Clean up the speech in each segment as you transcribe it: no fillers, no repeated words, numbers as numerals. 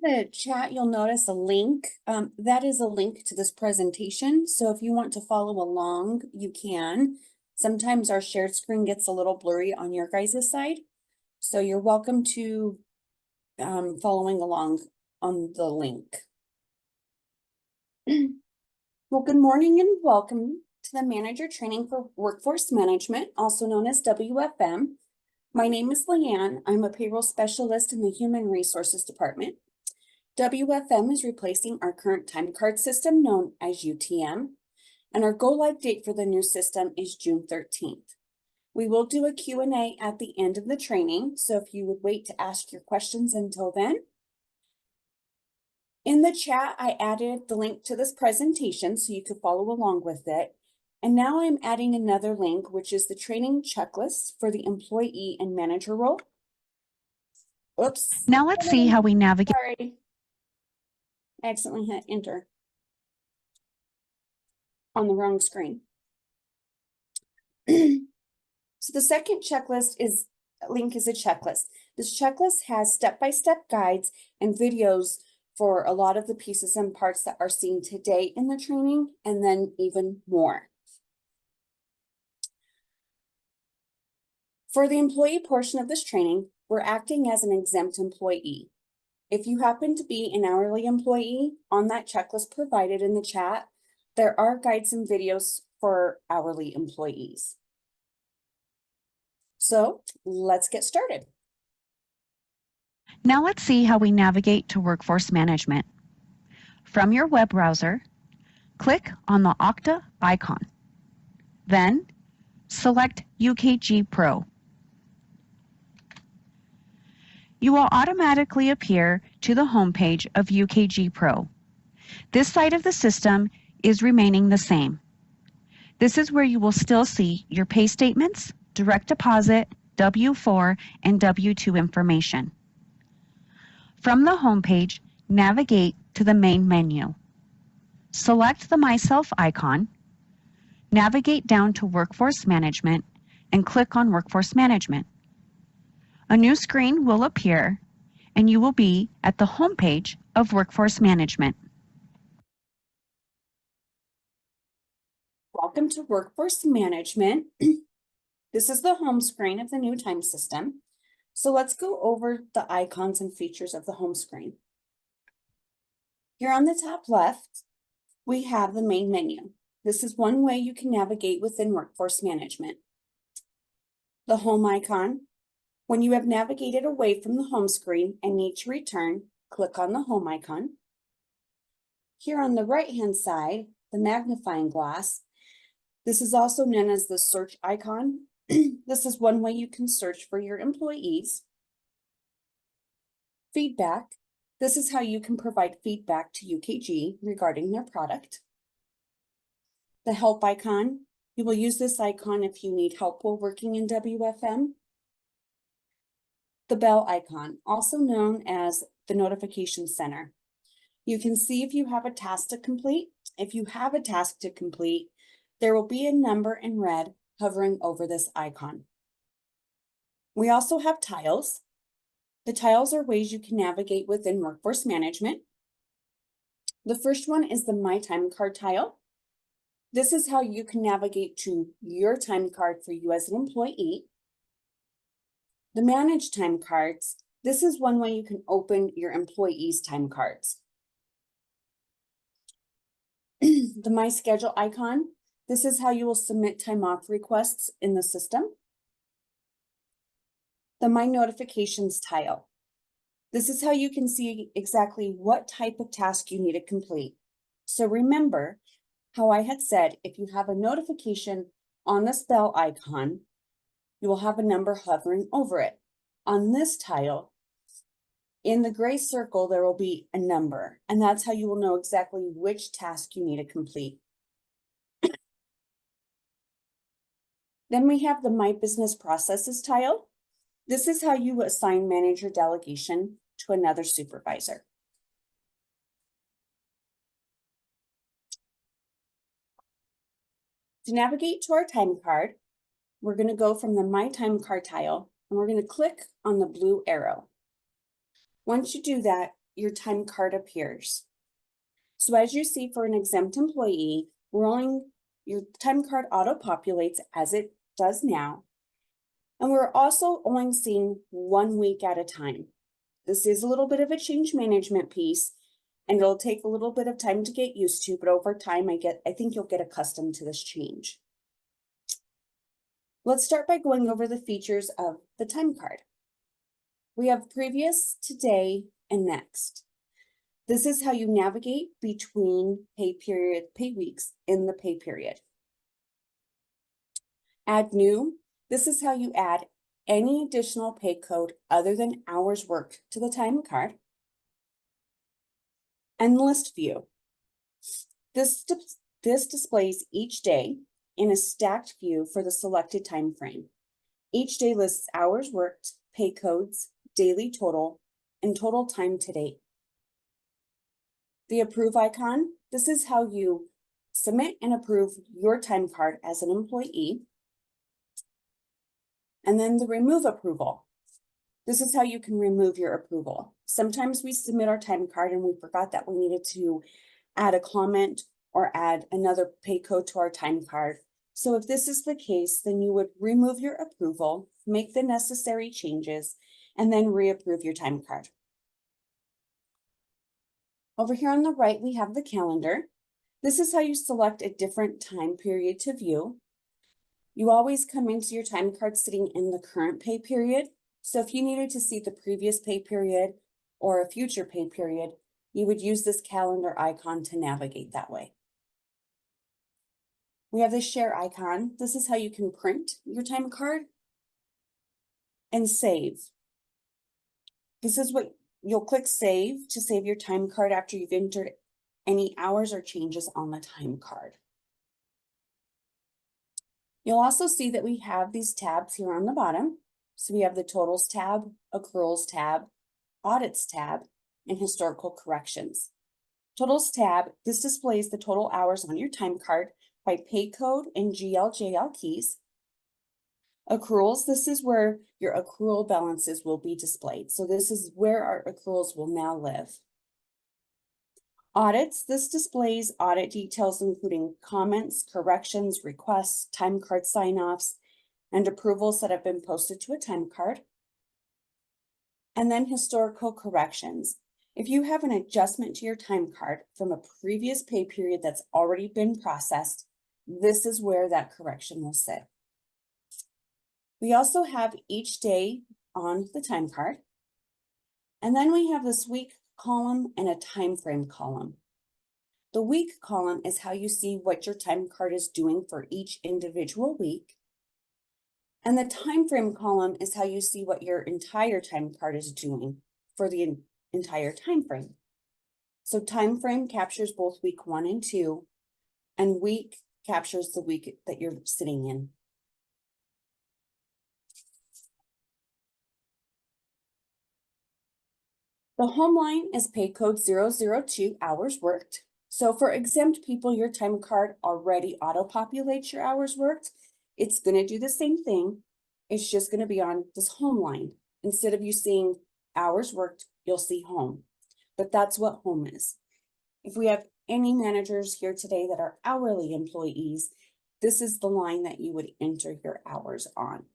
the chat, you'll notice a link. That is a link to this presentation. So if you want to follow along, you can. Sometimes our shared screen gets a little blurry on your guys' side. So you're welcome to following along on the link. Well, good morning and welcome to the Manager Training for Workforce Management, also known as WFM. My name is Leanne. I'm a payroll specialist in the Human Resources Department. WFM is replacing our current time card system known as UTM, and our go-live date for the new system is June 13th. We will do a Q&A at the end of the training, so if you would wait to ask your questions until then. In the chat, I added the link to this presentation so you could follow along with it. And now I'm adding another link, which is the training checklist for the employee and manager role. Oops. Now let's see how we navigate. Sorry. I accidentally hit enter on the wrong screen. So the second checklist link is a checklist. This checklist has step-by-step guides and videos for a lot of the pieces and parts that are seen today in the training, and then even more. For the employee portion of this training, we're acting as an exempt employee. If you happen to be an hourly employee, on that checklist provided in the chat, there are guides and videos for hourly employees. So let's get started. Now let's see how we navigate to Workforce Management. From your web browser, click on the Okta icon. Then select UKG Pro. You will automatically appear to the homepage of UKG Pro. This side of the system is remaining the same. This is where you will still see your pay statements, direct deposit, W-4, and W-2 information. From the homepage, navigate to the main menu. Select the Myself icon, navigate down to Workforce Management, and click on Workforce Management. A new screen will appear, and you will be at the homepage of Workforce Management. Welcome to Workforce Management. This is the home screen of the new time system. So let's go over the icons and features of the home screen. Here on the top left, we have the main menu. This is one way you can navigate within Workforce Management. The home icon. When you have navigated away from the home screen and need to return, click on the home icon. Here on the right-hand side, the magnifying glass. This is also known as the search icon. This is one way you can search for your employees. Feedback. This is how you can provide feedback to UKG regarding their product. The help icon. You will use this icon if you need help while working in WFM. The bell icon, also known as the notification center. You can see if you have a task to complete. If you have a task to complete, there will be a number in red hovering over this icon. We also have tiles. The tiles are ways you can navigate within Workforce Management. The first one is the My Time Card tile. This is how you can navigate to your time card for you as an employee. The Manage Time Cards. This is one way you can open your employees' time cards. The My Schedule icon. This is how you will submit time off requests in the system. The My Notifications tile. This is how you can see exactly what type of task you need to complete. So remember how I had said, if you have a notification on this bell icon, you will have a number hovering over it. On this tile, in the gray circle, there will be a number, and that's how you will know exactly which task you need to complete. Then we have the My Business Processes tile. This is how you assign manager delegation to another supervisor. To navigate to our time card, we're going to go from the My Time Card tile, and we're going to click on the blue arrow. Once you do that, your time card appears. So as you see for an exempt employee, your time card auto-populates as it does now. And we're also only seeing 1 week at a time. This is a little bit of a change management piece, and it'll take a little bit of time to get used to, but over time, I think you'll get accustomed to this change. Let's start by going over the features of the time card. We have previous, today, and next. This is how you navigate between pay weeks in the pay period. Add new. This is how you add any additional pay code other than hours worked to the time card. And list view. This displays each day in a stacked view for the selected time frame. Each day lists hours worked, pay codes, daily total, and total time to date. The approve icon, this is how you submit and approve your time card as an employee. And then the remove approval. This is how you can remove your approval. Sometimes we submit our time card and we forgot that we needed to add a comment or add another pay code to our time card. So if this is the case, then you would remove your approval, make the necessary changes, and then reapprove your time card. Over here on the right, we have the calendar. This is how you select a different time period to view. You always come into your time card sitting in the current pay period. So if you needed to see the previous pay period or a future pay period, you would use this calendar icon to navigate that way. We have the share icon. This is how you can print your time card and save. This is what you'll click save to save your time card after you've entered any hours or changes on the time card. You'll also see that we have these tabs here on the bottom. So we have the totals tab, accruals tab, audits tab, and historical corrections. Totals tab, this displays the total hours on your time card by pay code and GL/JL keys. Accruals, this is where your accrual balances will be displayed. So this is where our accruals will now live. Audits, this displays audit details including comments, corrections, requests, time card sign-offs, and approvals that have been posted to a time card. And then historical corrections. If you have an adjustment to your time card from a previous pay period that's already been processed, this is where that correction will sit. We also have each day on the time card. And then we have this week column and a time frame column. The week column is how you see what your time card is doing for each individual week. And the time frame column is how you see what your entire time card is doing for the entire time frame. So time frame captures both week 1 and 2, and week captures the week that you're sitting in. The home line is pay code 002 hours worked. So for exempt people, your time card already auto-populates your hours worked. It's going to do the same thing. It's just going to be on this home line. Instead of you seeing hours worked, you'll see home. But that's what home is. If we have any managers here today that are hourly employees, this is the line that you would enter your hours on.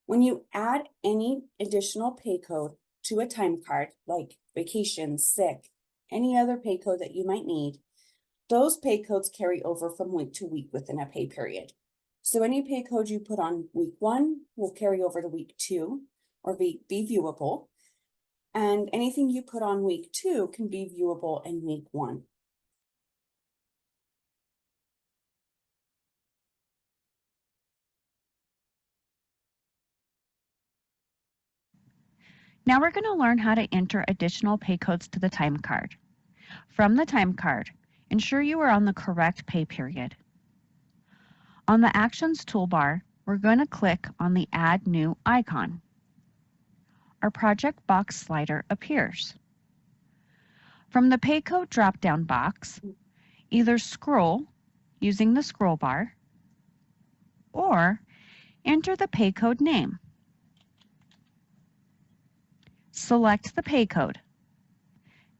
When you add any additional pay code to a time card, like vacation, sick, any other pay code that you might need, those pay codes carry over from week to week within a pay period. So any pay code you put on week 1 will carry over to week 2 or be viewable. And anything you put on week 2 can be viewable in week 1. Now we're going to learn how to enter additional pay codes to the time card. From the time card, ensure you are on the correct pay period. On the Actions toolbar, we're going to click on the Add New icon. Our project box slider appears. From the pay code drop-down box, either scroll using the scroll bar or enter the pay code name. Select the pay code.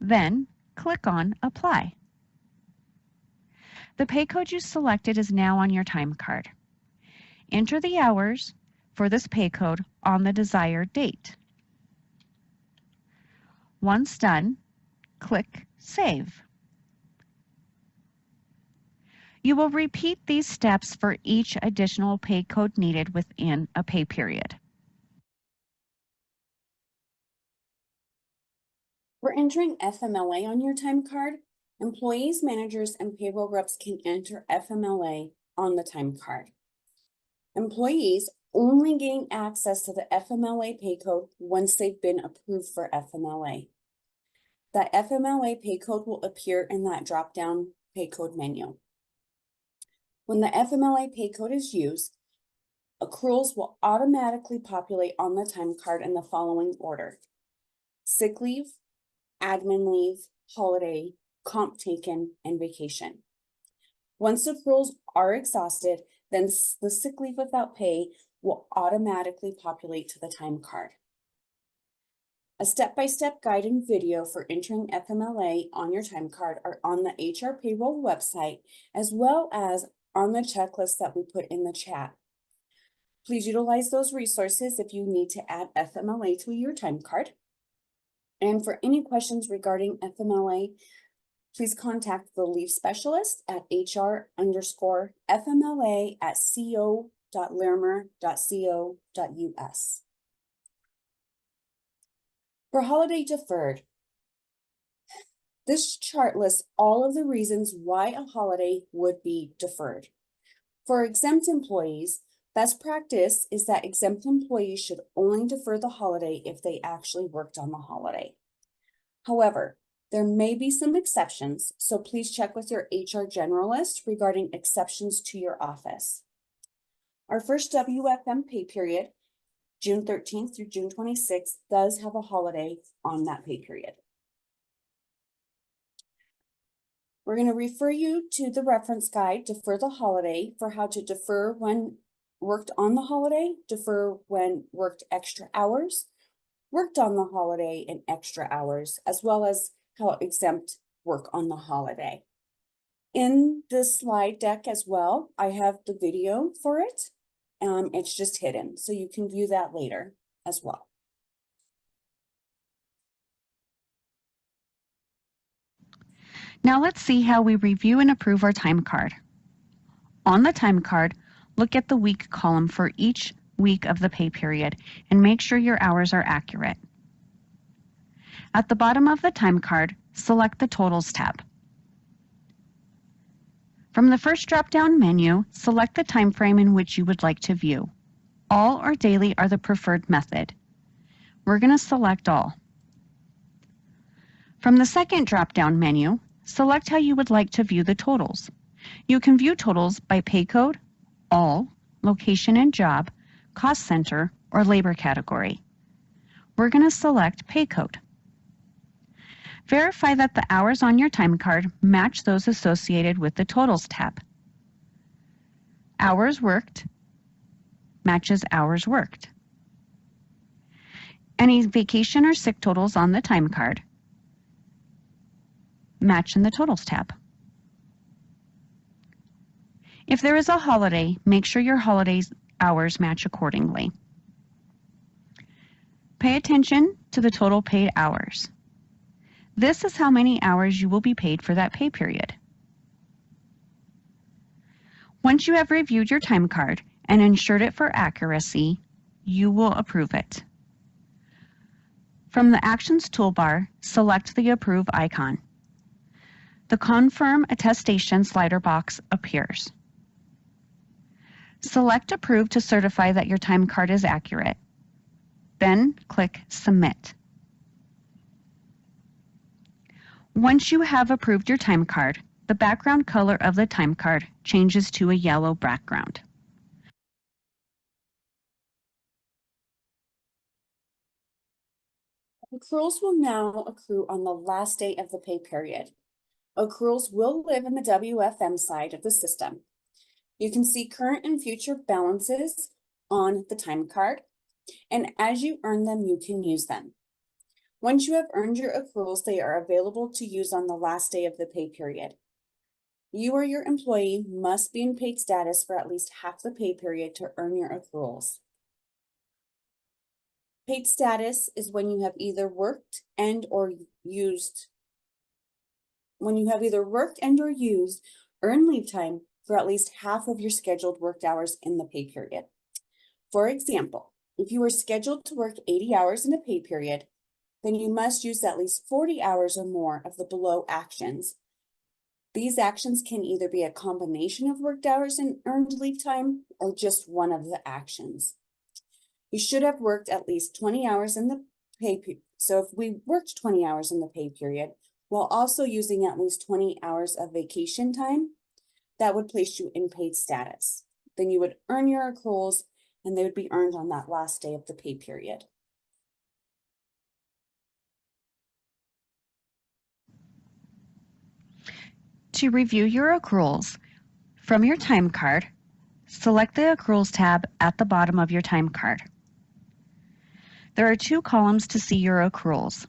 Then click on Apply. The pay code you selected is now on your time card. Enter the hours for this pay code on the desired date. Once done, click Save. You will repeat these steps for each additional pay code needed within a pay period. For entering FMLA on your time card, employees, managers, and payroll reps can enter FMLA on the time card. Employees only gain access to the FMLA pay code once they've been approved for FMLA. That FMLA pay code will appear in that drop-down pay code menu. When the FMLA pay code is used, accruals will automatically populate on the time card in the following order: sick leave, admin leave, holiday, comp taken, and vacation. Once accruals are exhausted, then the sick leave without pay will automatically populate to the time card. A step-by-step guide and video for entering FMLA on your time card are on the HR payroll website, as well as on the checklist that we put in the chat. Please utilize those resources if you need to add FMLA to your time card. And for any questions regarding FMLA, please contact the leave specialist at hr_FMLA@co.larimer.co.us. For holiday deferred, this chart lists all of the reasons why a holiday would be deferred. For exempt employees, best practice is that exempt employees should only defer the holiday if they actually worked on the holiday. However, there may be some exceptions, so please check with your HR generalist regarding exceptions to your office. Our first WFM pay period, June 13th through June 26th, does have a holiday on that pay period. We're going to refer you to the reference guide, Defer the Holiday, for how to defer when worked on the holiday, defer when worked extra hours, worked on the holiday and extra hours, as well as how exempt work on the holiday. In this slide deck as well, I have the video for it. It's just hidden, so you can view that later as well. Now let's see how we review and approve our time card. On the time card, look at the week column for each week of the pay period and make sure your hours are accurate. At the bottom of the time card, select the Totals tab. From the first drop-down menu, select the time frame in which you would like to view. All or daily are the preferred method. We're going to select all. From the second drop-down menu, select how you would like to view the totals. You can view totals by pay code, all, location and job, cost center, or labor category. We're going to select pay code. Verify that the hours on your time card match those associated with the Totals tab. Hours worked matches hours worked. Any vacation or sick totals on the time card match in the Totals tab. If there is a holiday, make sure your holiday's hours match accordingly. Pay attention to the total paid hours. This is how many hours you will be paid for that pay period. Once you have reviewed your time card and ensured it for accuracy, you will approve it. From the Actions toolbar, select the Approve icon. The Confirm Attestation slider box appears. Select Approve to certify that your time card is accurate. Then click Submit. Once you have approved your time card, the background color of the time card changes to a yellow background. Accruals will now accrue on the last day of the pay period. Accruals will live in the WFM side of the system. You can see current and future balances on the time card, and as you earn them, you can use them. Once you have earned your accruals, they are available to use on the last day of the pay period. You or your employee must be in paid status for at least half the pay period to earn your accruals. Paid status is when you have either worked and or used earned leave time for at least half of your scheduled worked hours in the pay period. For example, if you are scheduled to work 80 hours in a pay period, then you must use at least 40 hours or more of the below actions. These actions can either be a combination of worked hours and earned leave time or just one of the actions. You should have worked at least 20 hours in the pay period. So if we worked 20 hours in the pay period, while also using at least 20 hours of vacation time, that would place you in paid status. Then you would earn your accruals and they would be earned on that last day of the pay period. To review your accruals, from your time card, select the Accruals tab at the bottom of your time card. There are two columns to see your accruals: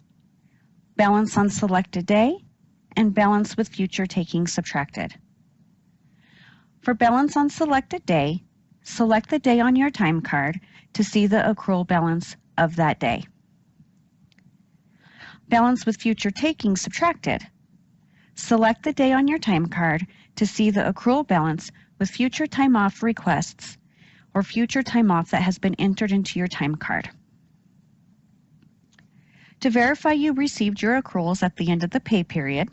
balance on selected day and balance with future takings subtracted. For balance on selected day, select the day on your time card to see the accrual balance of that day. Balance with future takings subtracted. Select the day on your time card to see the accrual balance with future time off requests or future time off that has been entered into your time card. To verify you received your accruals at the end of the pay period,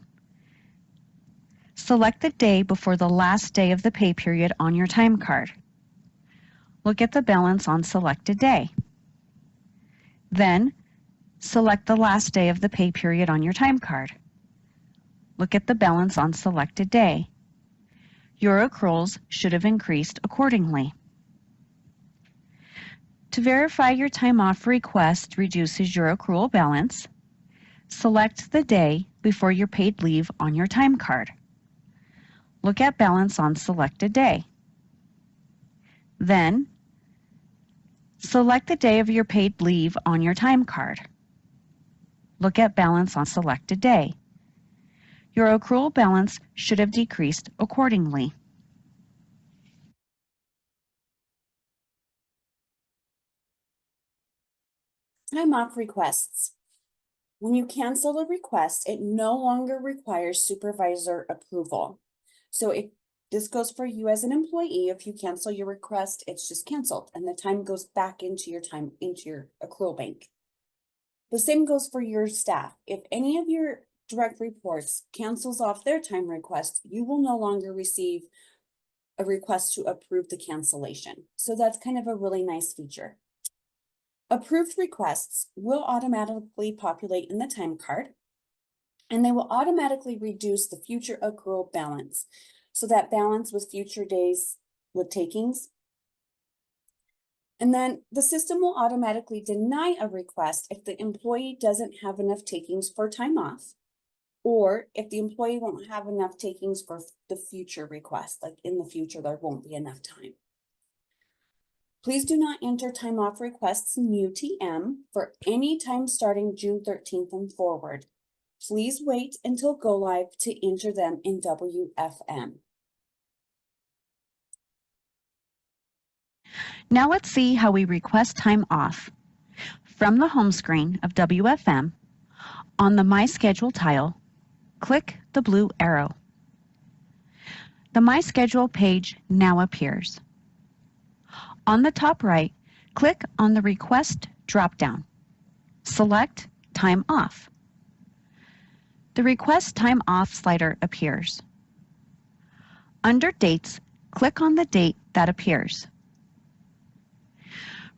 select the day before the last day of the pay period on your time card. Look at the balance on selected day. Then, select the last day of the pay period on your time card. Look at the balance on selected day. Your accruals should have increased accordingly. To verify your time off request reduces your accrual balance, select the day before your paid leave on your time card. Look at balance on selected day. Then, select the day of your paid leave on your time card. Look at balance on selected day. Your accrual balance should have decreased accordingly. Time off requests. When you cancel a request, it no longer requires supervisor approval. So if this goes for you as an employee, if you cancel your request, it's just canceled and the time goes back into your accrual bank. The same goes for your staff. If any of your direct reports cancels off their time request, you will no longer receive a request to approve the cancellation. So that's kind of a really nice feature. Approved requests will automatically populate in the time card, and they will automatically reduce the future accrual balance. So that balance with future days with takings. And then the system will automatically deny a request if the employee doesn't have enough takings for time off, or if the employee won't have enough takings for the future request, like in the future, there won't be enough time. Please do not enter time off requests in UTM for any time starting June 13th and forward. Please wait until go live to enter them in WFM. Now let's see how we request time off. From the home screen of WFM, on the My Schedule tile, click the blue arrow. The My Schedule page now appears. On the top right, click on the Request drop-down. Select Time Off. The Request Time Off slider appears. Under Dates, click on the date that appears.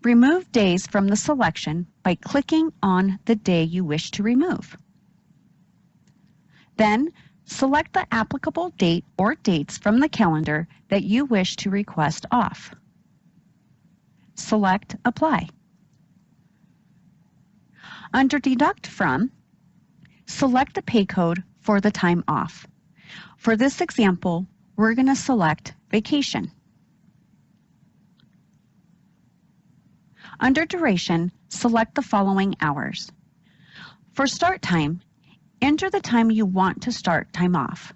Remove days from the selection by clicking on the day you wish to remove. Then, select the applicable date or dates from the calendar that you wish to request off. Select Apply. Under Deduct From, select the pay code for the time off. For this example, we're going to select Vacation. Under Duration, select the following hours. For start time, enter the time you want to start time off.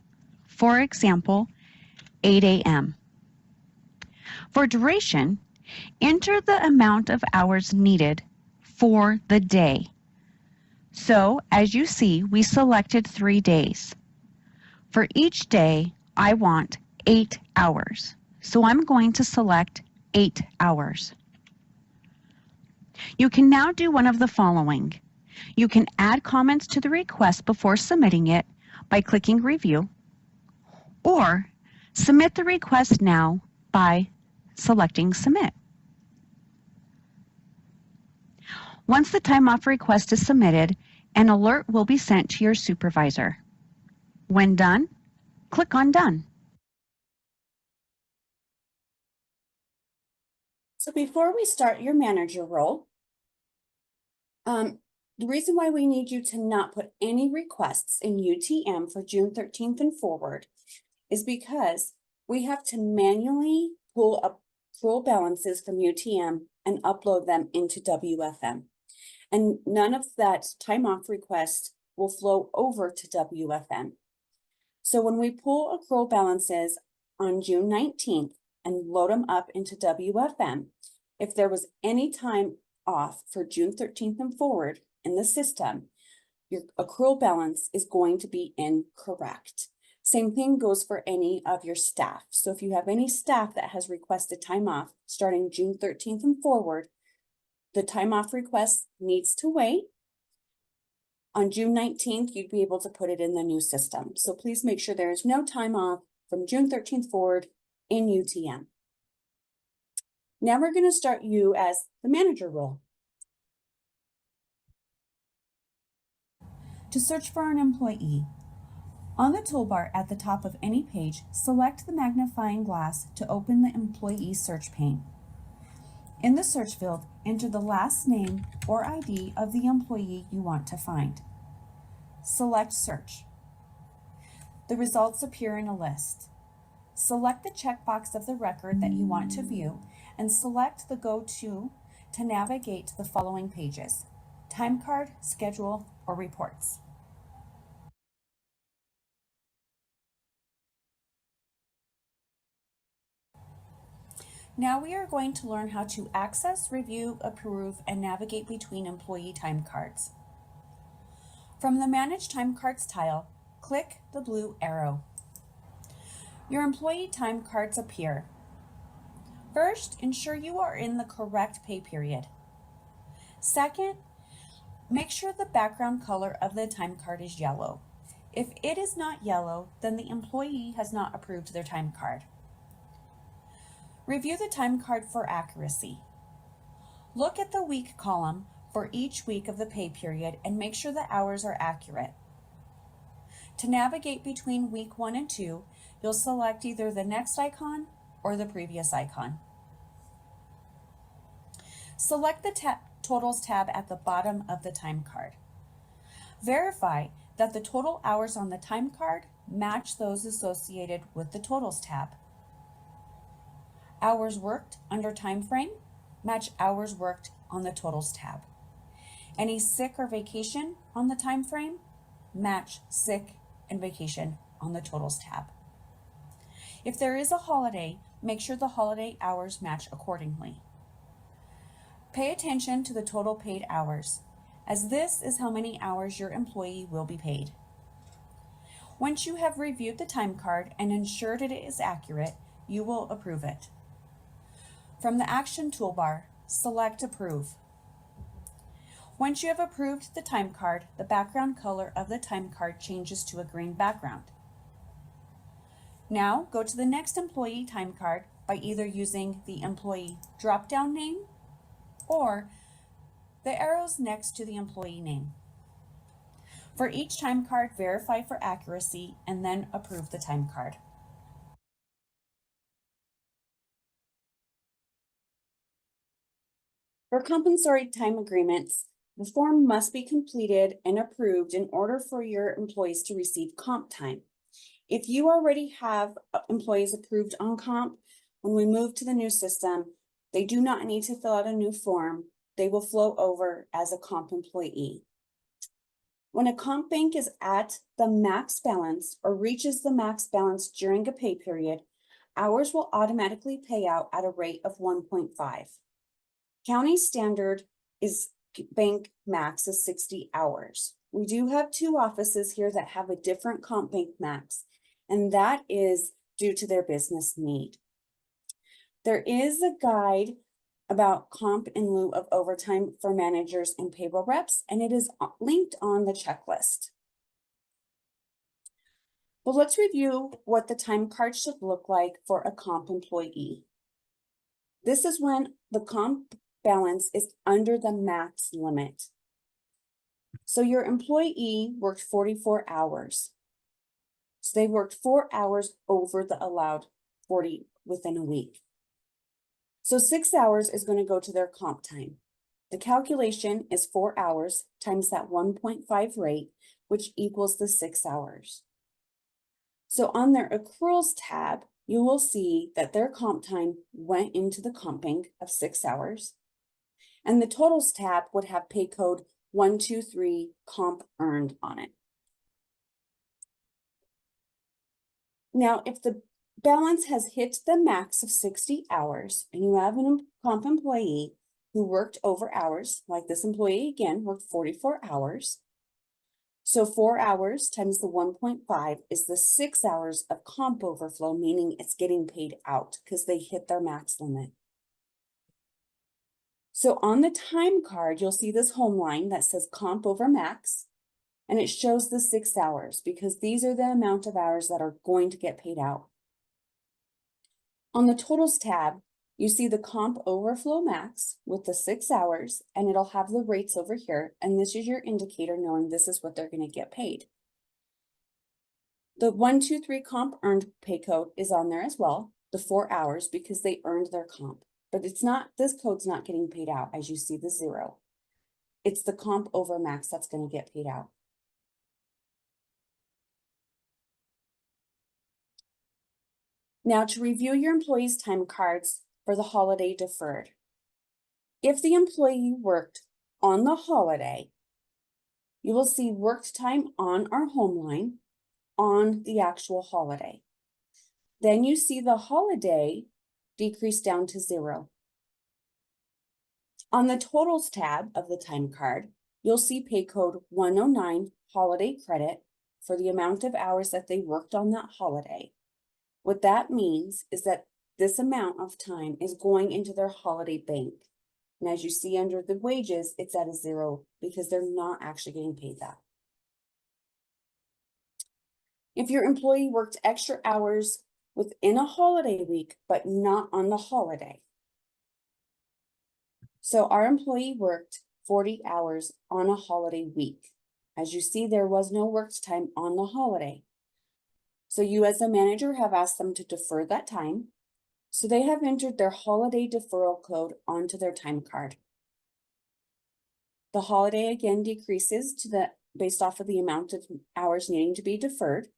For example, 8 a.m. For duration, enter the amount of hours needed for the day. So, as you see, we selected 3 days. For each day, I want 8 hours. So I'm going to select 8 hours. You can now do one of the following. You can add comments to the request before submitting it by clicking Review, or submit the request now by selecting Submit. Once the time off request is submitted, an alert will be sent to your supervisor. When done, click on Done. So before we start your manager role, the reason why we need you to not put any requests in UTM for June 13th and forward is because we have to manually pull up accrual balances from UTM and upload them into WFM. And none of that time off request will flow over to WFM. So when we pull accrual balances on June 19th and load them up into WFM, if there was any time off for June 13th and forward in the system, your accrual balance is going to be incorrect. Same thing goes for any of your staff. So if you have any staff that has requested time off starting June 13th and forward, the time off request needs to wait. On June 19th, you'd be able to put it in the new system. So please make sure there is no time off from June 13th forward in UTM. Now we're going to start you as the manager role. To search for an employee, on the toolbar at the top of any page, select the magnifying glass to open the employee search pane. In the search field, enter the last name or ID of the employee you want to find. Select Search. The results appear in a list. Select the checkbox of the record that you want to view and select the Go To navigate to the following pages: time card, schedule, or reports. Now we are going to learn how to access, review, approve, and navigate between employee time cards. From the Manage Time Cards tile, click the blue arrow. Your employee time cards appear. First, ensure you are in the correct pay period. Second, make sure the background color of the time card is yellow. If it is not yellow, then the employee has not approved their time card. Review the time card for accuracy. Look at the week column for each week of the pay period and make sure the hours are accurate. To navigate between week 1 and 2, you'll select either the next icon or the previous icon. Select the Totals tab at the bottom of the time card. Verify that the total hours on the time card match those associated with the Totals tab. Hours worked under time frame match hours worked on the Totals tab. Any sick or vacation on the time frame match sick and vacation on the Totals tab. If there is a holiday, make sure the holiday hours match accordingly. Pay attention to the total paid hours, as this is how many hours your employee will be paid. Once you have reviewed the time card and ensured it is accurate, you will approve it. From the Action toolbar, select Approve. Once you have approved the time card, the background color of the time card changes to a green background. Now go to the next employee time card by either using the employee drop-down name or the arrows next to the employee name. For each time card, verify for accuracy and then approve the time card. For compensatory time agreements, the form must be completed and approved in order for your employees to receive comp time. If you already have employees approved on comp, when we move to the new system, they do not need to fill out a new form. They will flow over as a comp employee. When a comp bank is at the max balance or reaches the max balance during a pay period, hours will automatically pay out at a rate of 1.5. County standard is bank max is 60 hours. We do have two offices here that have a different comp bank max, and that is due to their business need. There is a guide about comp in lieu of overtime for managers and payroll reps, and it is linked on the checklist. But let's review what the time card should look like for a comp employee. This is when the comp balance is under the max limit. So your employee worked 44 hours. So they worked 4 hours over the allowed 40 within a week. So 6 hours is going to go to their comp time. The calculation is 4 hours times that 1.5 rate, which equals the 6 hours. So on their accruals tab, you will see that their comp time went into the comp bank of 6 hours. And the totals tab would have pay code 123 comp earned on it. Now, if the balance has hit the max of 60 hours and you have a comp employee who worked over hours, like this employee again worked 44 hours. So 4 hours times the 1.5 is the 6 hours of comp overflow, meaning it's getting paid out because they hit their max limit. So on the time card, you'll see this home line that says comp over max, and it shows the 6 hours because these are the amount of hours that are going to get paid out. On the totals tab, you see the comp overflow max with the 6 hours, and it'll have the rates over here. And this is your indicator knowing this is what they're going to get paid. The 123 comp earned pay code is on there as well, the 4 hours, because they earned their comp. But it's not, this code's not getting paid out as you see the 0. It's the comp over max that's going to get paid out. Now to review your employees' time cards for the holiday deferred. If the employee worked on the holiday, you will see worked time on our home line on the actual holiday. Then you see the holiday decrease down to 0. On the totals tab of the time card, you'll see pay code 109 holiday credit for the amount of hours that they worked on that holiday. What that means is that this amount of time is going into their holiday bank. And as you see under the wages, it's at a 0 because they're not actually getting paid that. If your employee worked extra hours within a holiday week, but not on the holiday. So our employee worked 40 hours on a holiday week. As you see, there was no worked time on the holiday. So you as a manager have asked them to defer that time. So they have entered their holiday deferral code onto their time card. The holiday again decreases to the based off of the amount of hours needing to be deferred.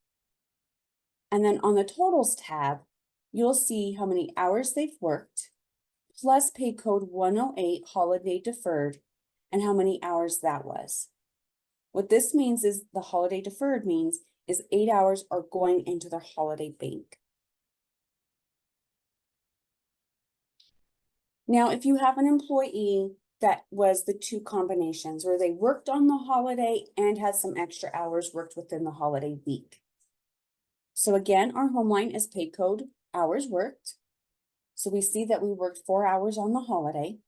And then on the totals tab, you'll see how many hours they've worked, plus pay code 108 holiday deferred, and how many hours that was. What this means is the holiday deferred means is 8 hours are going into their holiday bank. Now, if you have an employee that was the two combinations where they worked on the holiday and had some extra hours worked within the holiday week. So again, our home line is pay code hours worked. So we see that we worked 4 hours on the holiday.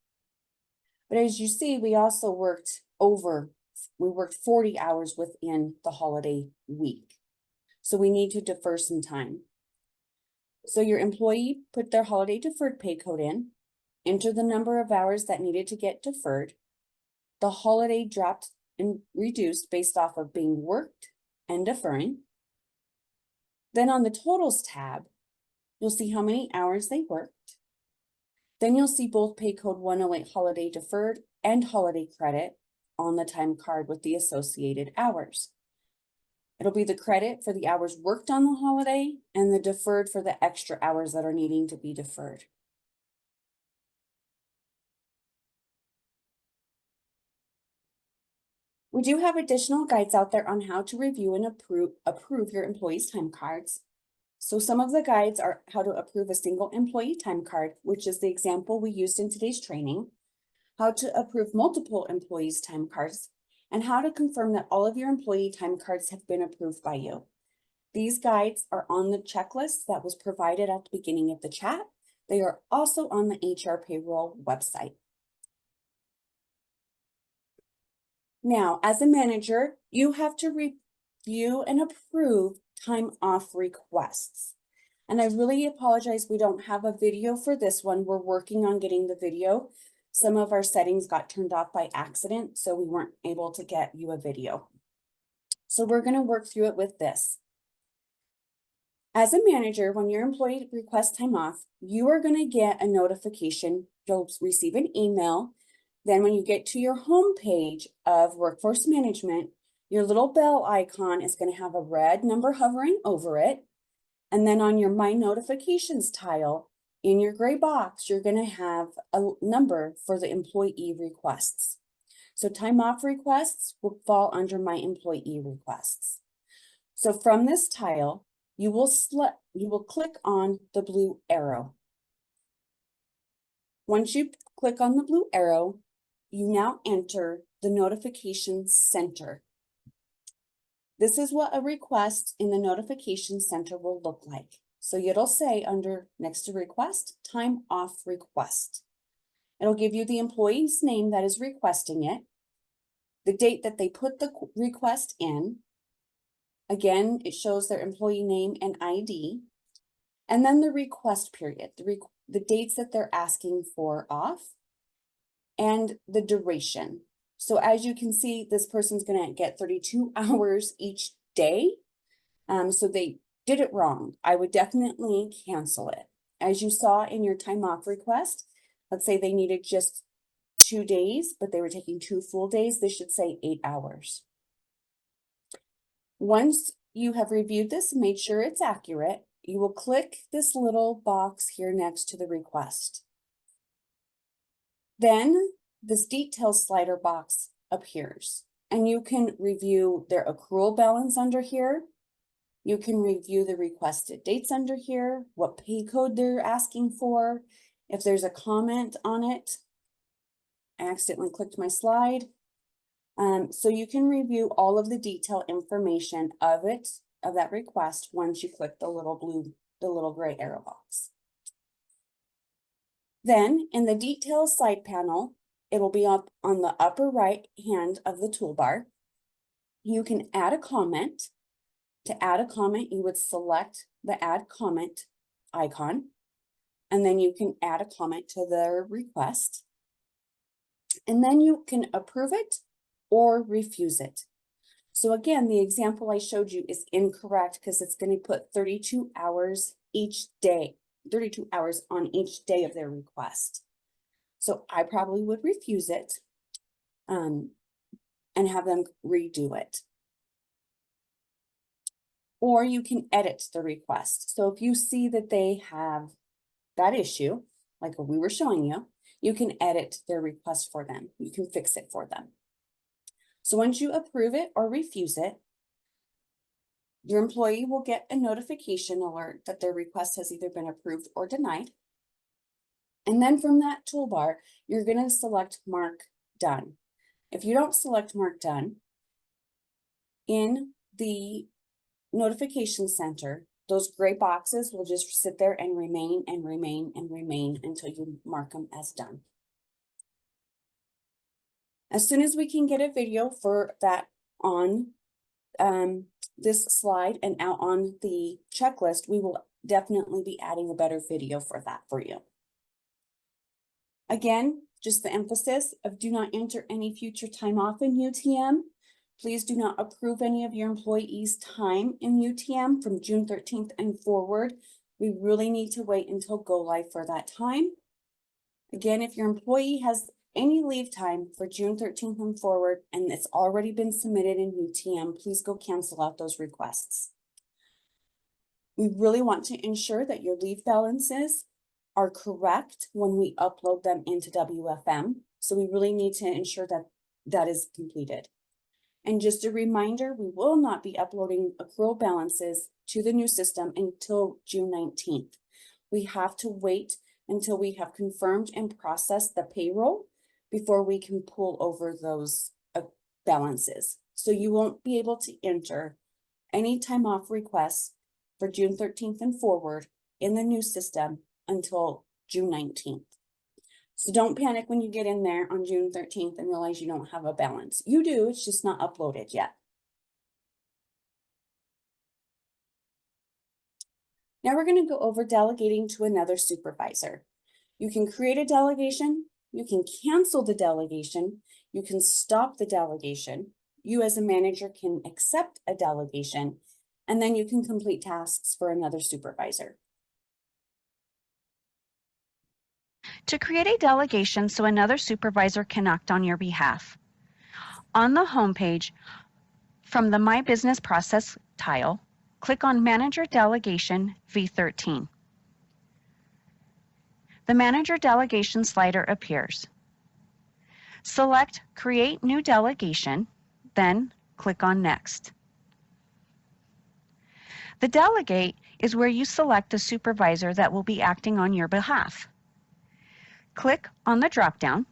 But as you see, we also worked 40 hours within the holiday week. So we need to defer some time. So your employee put their holiday deferred pay code in, enter the number of hours that needed to get deferred. The holiday dropped and reduced based off of being worked and deferring. Then on the totals tab, you'll see how many hours they worked. Then you'll see both pay code 108 holiday deferred and holiday credit on the time card with the associated hours. It'll be the credit for the hours worked on the holiday and the deferred for the extra hours that are needing to be deferred. We do have additional guides out there on how to review and approve your employees' time cards. So some of the guides are how to approve a single employee time card, which is the example we used in today's training, how to approve multiple employees' time cards, and how to confirm that all of your employee time cards have been approved by you. These guides are on the checklist that was provided at the beginning of the chat. They are also on the HR Payroll website. Now, as a manager, you have to review and approve time off requests. And I really apologize, we don't have a video for this one. We're working on getting the video. Some of our settings got turned off by accident, so we weren't able to get you a video. So we're going to work through it with this. As a manager, when your employee requests time off, you are going to get a notification. You'll receive an email. Then when you get to your home page of Workforce Management, your little bell icon is going to have a red number hovering over it. And then on your My Notifications tile, in your gray box, you're going to have a number for the employee requests. So time off requests will fall under My Employee Requests. So from this tile, you will click on the blue arrow. Once you click on the blue arrow, you now enter the Notification Center. This is what a request in the Notification Center will look like. So it'll say next to request, time off request. It'll give you the employee's name that is requesting it, the date that they put the request in. Again, it shows their employee name and ID, and then the request period, the dates that they're asking for off, and the duration. So as you can see, this person's going to get 32 hours each day. So they did it wrong. I would definitely cancel it. As you saw in your time off request, let's say they needed just 2 days, but they were taking 2 full days. This should say 8 hours. Once you have reviewed this and made sure it's accurate, you will click this little box here next to the request. Then this details slider box appears, and you can review their accrual balance under here. You can review the requested dates under here, what pay code they're asking for, if there's a comment on it. I accidentally clicked my slide. So you can review all of the detailed information of that request once you click the little gray arrow box. Then in the details side panel, it'll be up on the upper right hand of the toolbar. You can add a comment. To add a comment, you would select the add comment icon, and then you can add a comment to the request. And then you can approve it or refuse it. So again, the example I showed you is incorrect because it's going to put 32 hours each day, 32 hours on each day of their request. So I probably would refuse it and have them redo it. Or you can edit the request. So if you see that they have that issue, like we were showing you, you can edit their request for them. You can fix it for them. So once you approve it or refuse it, your employee will get a notification alert that their request has either been approved or denied. And then from that toolbar, you're going to select Mark Done. If you don't select Mark Done, in the Notification Center, those gray boxes will just sit there and remain and remain and remain until you mark them as done. As soon as we can get a video for that on this slide and out on the checklist, we will definitely be adding a better video for that for you. Again, just the emphasis of do not enter any future time off in UTM. Please do not approve any of your employees' time in UTM from June 13th and forward. We really need to wait until go live for that time. Again, if your employee has any leave time for June 13th and forward, and it's already been submitted in UTM, please go cancel out those requests. We really want to ensure that your leave balances are correct when we upload them into WFM. So we really need to ensure that that is completed. And just a reminder, we will not be uploading accrual balances to the new system until June 19th. We have to wait until we have confirmed and processed the payroll before we can pull over those balances. So you won't be able to enter any time off requests for June 13th and forward in the new system until June 19th. So don't panic when you get in there on June 13th and realize you don't have a balance. You do, it's just not uploaded yet. Now we're going to go over delegating to another supervisor. You can create a delegation, you can cancel the delegation, you can stop the delegation, you as a manager can accept a delegation, and then you can complete tasks for another supervisor. To create a delegation so another supervisor can act on your behalf, on the home page, from the My Business Process tile, click on Manager Delegation V13. The Manager Delegation slider appears. Select Create New Delegation, then click on Next. The Delegate is where you select a supervisor that will be acting on your behalf. Click on the drop-down,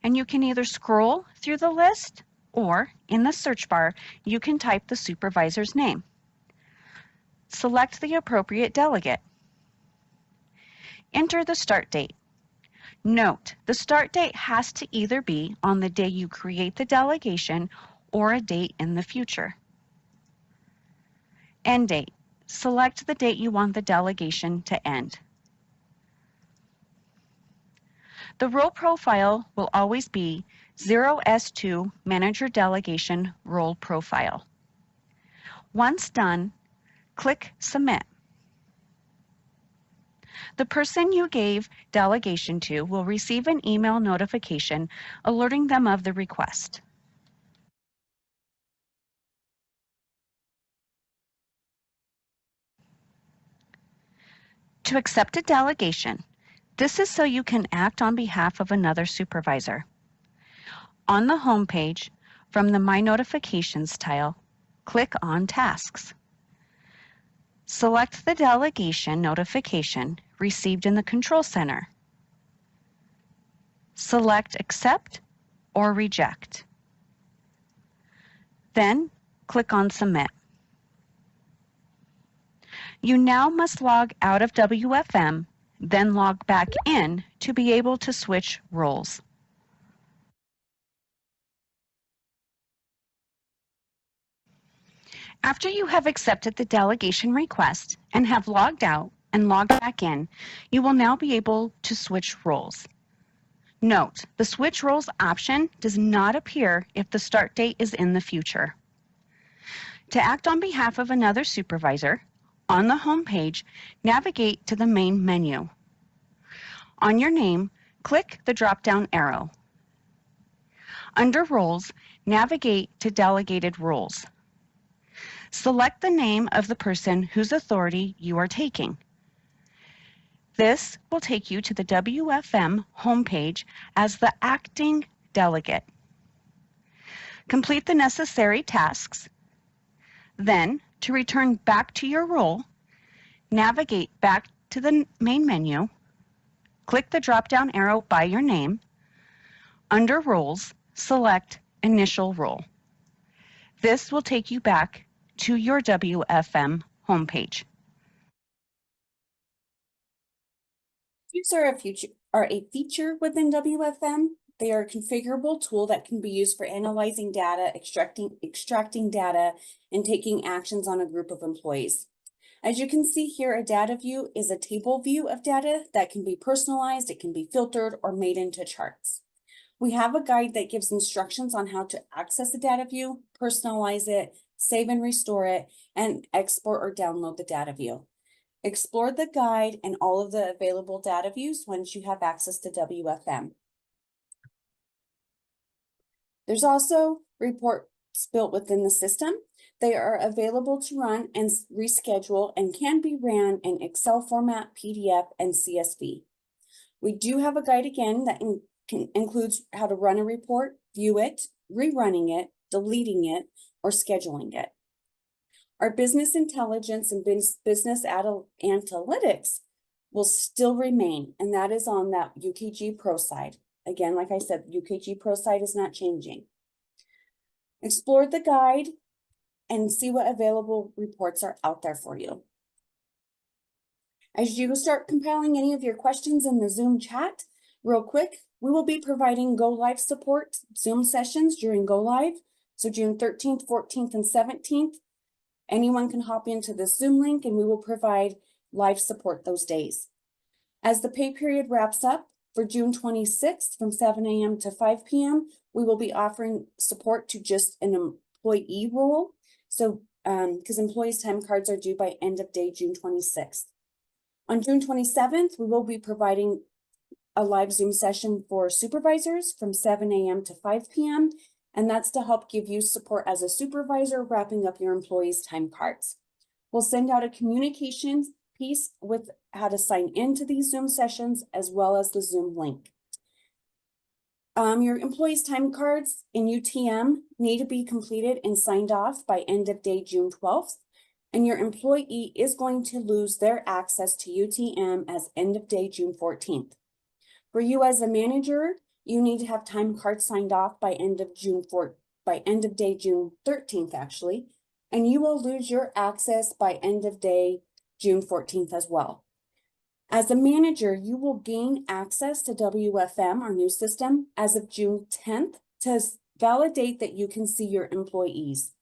and you can either scroll through the list or in the search bar, you can type the supervisor's name. Select the appropriate delegate. Enter the start date. Note, the start date has to either be on the day you create the delegation or a date in the future. End date. Select the date you want the delegation to end. The role profile will always be 0S2 Manager Delegation Role Profile. Once done, click Submit. The person you gave delegation to will receive an email notification alerting them of the request. To accept a delegation, this is so you can act on behalf of another supervisor. On the home page, from the My Notifications tile, click on Tasks. Select the delegation notification received in the Control Center. Select Accept or Reject. Then click on Submit. You now must log out of WFM, then log back in to be able to switch roles. After you have accepted the delegation request and have logged out and logged back in, you will now be able to switch roles. Note, the Switch Roles option does not appear if the start date is in the future. To act on behalf of another supervisor, on the home page, navigate to the main menu. On your name, click the drop-down arrow. Under Roles, navigate to Delegated Roles. Select the name of the person whose authority you are taking. This will take you to the WFM homepage as the acting delegate. Complete the necessary tasks. Then, to return back to your role, navigate back to the main menu, click the drop-down arrow by your name. Under Roles, select Initial Role. This will take you back to your WFM homepage. These are a feature within WFM. They are a configurable tool that can be used for analyzing data, extracting data, and taking actions on a group of employees. As you can see here, a data view is a table view of data that can be personalized, it can be filtered, or made into charts. We have a guide that gives instructions on how to access the data view, personalize it, save and restore it, and export or download the data view. Explore the guide and all of the available data views once you have access to WFM. There's also reports built within the system. They are available to run and reschedule and can be ran in Excel format, PDF, and CSV. We do have a guide again that includes how to run a report, view it, rerunning it, deleting it, or scheduling it. Our business intelligence and business analytics will still remain, and that is on that UKG Pro side. Again, like I said, UKG Pro side is not changing. Explore the guide and see what available reports are out there for you. As you start compiling any of your questions in the Zoom chat, real quick, we will be providing Go Live support Zoom sessions during Go Live. So June 13th, 14th, and 17th, anyone can hop into the Zoom link and we will provide live support those days. As the pay period wraps up for June 26th from 7 a.m. to 5 p.m., we will be offering support to just an employee role. So, because employees' time cards are due by end of day June 26th. On June 27th, we will be providing a live Zoom session for supervisors from 7 a.m. to 5 p.m. And that's to help give you support as a supervisor wrapping up your employees' time cards. We'll send out a communications piece with how to sign into these Zoom sessions as well as the Zoom link. Your employees' time cards in UTM need to be completed and signed off by end of day June 12th. And your employee is going to lose their access to UTM as end of day June 14th. For you as a manager, you need to have time cards signed off by end of day June 13th, actually, and you will lose your access by end of day June 14th as well. As a manager, you will gain access to WFM, our new system, as of June 10th to validate that you can see your employees.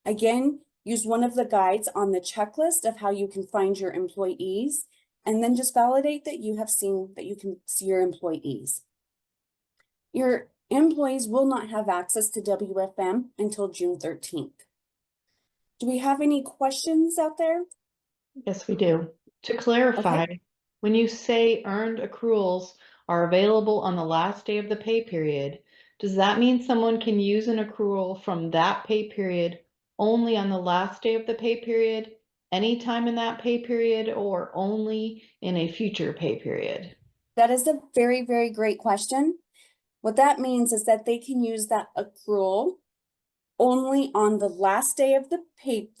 Again, use one of the guides on the checklist of how you can find your employees, and then just validate that you can see your employees. Your employees will not have access to WFM until June 13th. Do we have any questions out there? Yes, we do. To clarify, when you say earned accruals are available on the last day of the pay period, does that mean someone can use an accrual from that pay period only on the last day of the pay period, anytime in that pay period, or only in a future pay period? That is a very, very great question. What that means is that they can use that accrual only on the last day of the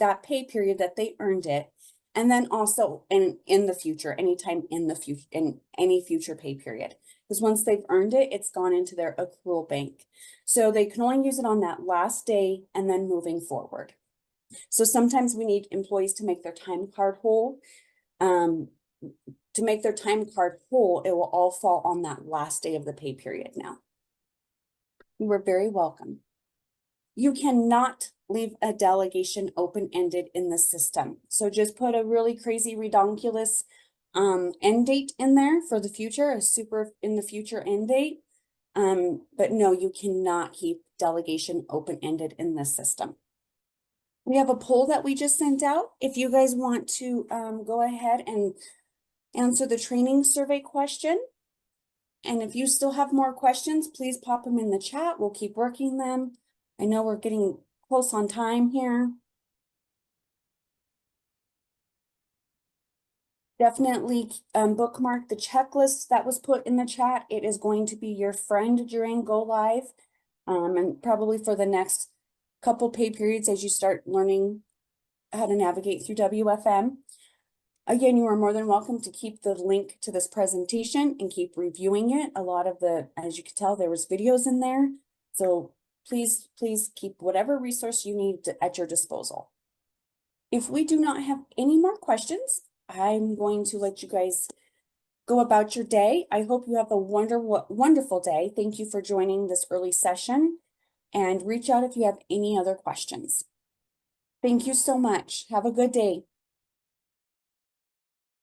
that pay period that they earned it, and then also in the future, anytime in the future, in any future pay period. Because once they've earned it, it's gone into their accrual bank. So they can only use it on that last day and then moving forward. So sometimes we need employees to make their time card whole. To make their time card whole, it will all fall on that last day of the pay period now. You are very welcome. You cannot leave a delegation open-ended in the system. So just put a really crazy, redonkulous end date in there for the future, a super in the future end date. But no, you cannot keep delegation open-ended in this system. We have a poll that we just sent out. If you guys want to go ahead and answer the training survey question. And if you still have more questions, please pop them in the chat. We'll keep working them. I know we're getting close on time here. Definitely bookmark the checklist that was put in the chat. It is going to be your friend during Go Live, and probably for the next couple pay periods as you start learning how to navigate through WFM. Again, you are more than welcome to keep the link to this presentation and keep reviewing it. A lot of as you can tell, there was videos in there. So please keep whatever resource you need at your disposal. If we do not have any more questions, I'm going to let you guys go about your day. I hope you have a wonderful day. Thank you for joining this early session, and reach out if you have any other questions. Thank you so much. Have a good day.